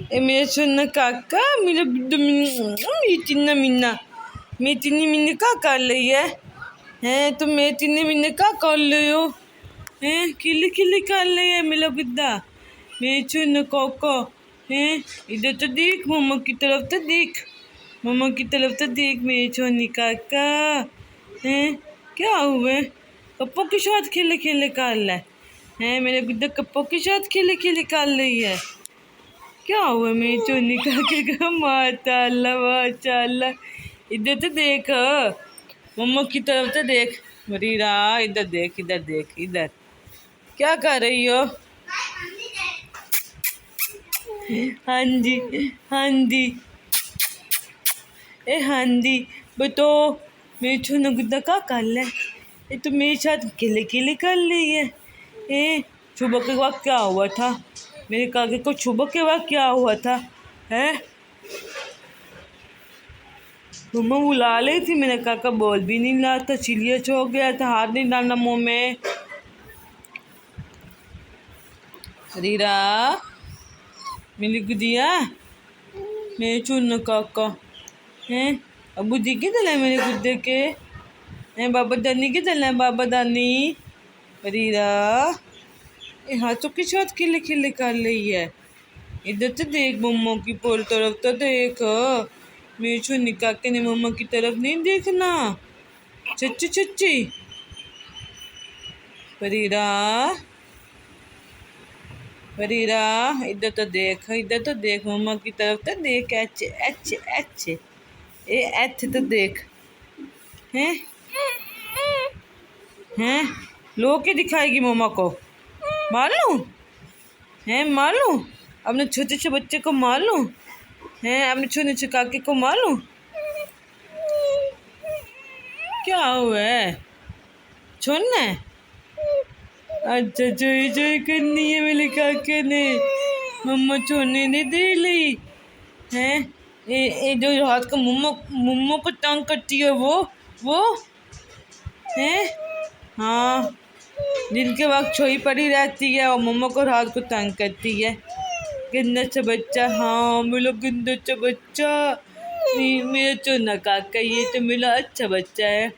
ए मेरा सोना काका मेरा मेरी चिन्ना मिन्ना मेरी चिन्नी मिन्नी क्या कर रही है? हैं तुम मेरी चिन्नी मिन्नी क्या कर रही हो? हैं खिली खिली कर रही है मेरा गुद्दा मेरे सोना काका। हैं इधर तो देख, मम्मा की तरफ तो देख, मम्मा की तरफ तो देख मेरे सोनी काका। हैं क्या हुए? कप्पो के साथ खेले खेले कर रहा है मेरे गुद्दा, कप्पो के साथ खेले खेले कर रही है। क्या हुआ मेरे सोनी काके का? माशाल्लाह, इधर तो देख, मम्मा की तरफ तो देख मरीरा, इधर देख, इधर देख, इधर क्या कर रही हो? हाँ जी, हाँ जी, ए हाँ जी, बताओ मेरे सोना गुद्दा क्या कर रहा है? ये तो मेरे साथ खेले खेले कर रही है। ए सुबह के वक्त क्या हुआ था? मेरे काके को सुबह के वक्त क्या हुआ था? है मम्मा बुला रही थी, मेरा काका बोल भी नहीं रहा था, सीरियस हो गया था, हाथ नहीं डालना मुंह में। रीरा मेरी गुदिया, मेरे चुन काका हैं, अबू जी किधर है मेरे गुद्दे के? हैं बाबा दानी किधर है? बाबा दानी रीरा ये हाथों के साथ खिले खिले कर रही है। इधर तो देख, मम्मा की पूरी तरफ तो देख, मेरे चुन्नी काके ने मम्मा की तरफ नहीं देखना। सच्ची सच्ची परीरा, परीरा इधर तो देख, इधर तो देख, मम्मा की तरफ तो देख, H H H A H तो देख। हैं हैं लो के दिखाएगी मम्मा को? मार लूं? हैं मार लूं? अपने छोटे से बच्चे को मार लूं? हैं अपने छोटे से काके को मार लूं? क्या हुआ है? छोड़ना है? अच्छा चोरी चोरी करनी है मेरे काके ने, मम्मा छोड़ने नहीं दे रही है। ये जो हाथ का मम्मा को तंग करती है वो है। हाँ दिन के वक्त छोई पड़ी रहती है और मम्मा को रात को तंग करती है। गंदा सा बच्चा, हाँ मेरा गंदा सा बच्चा, मेरा चोना काका, ये तो मेरा अच्छा बच्चा है।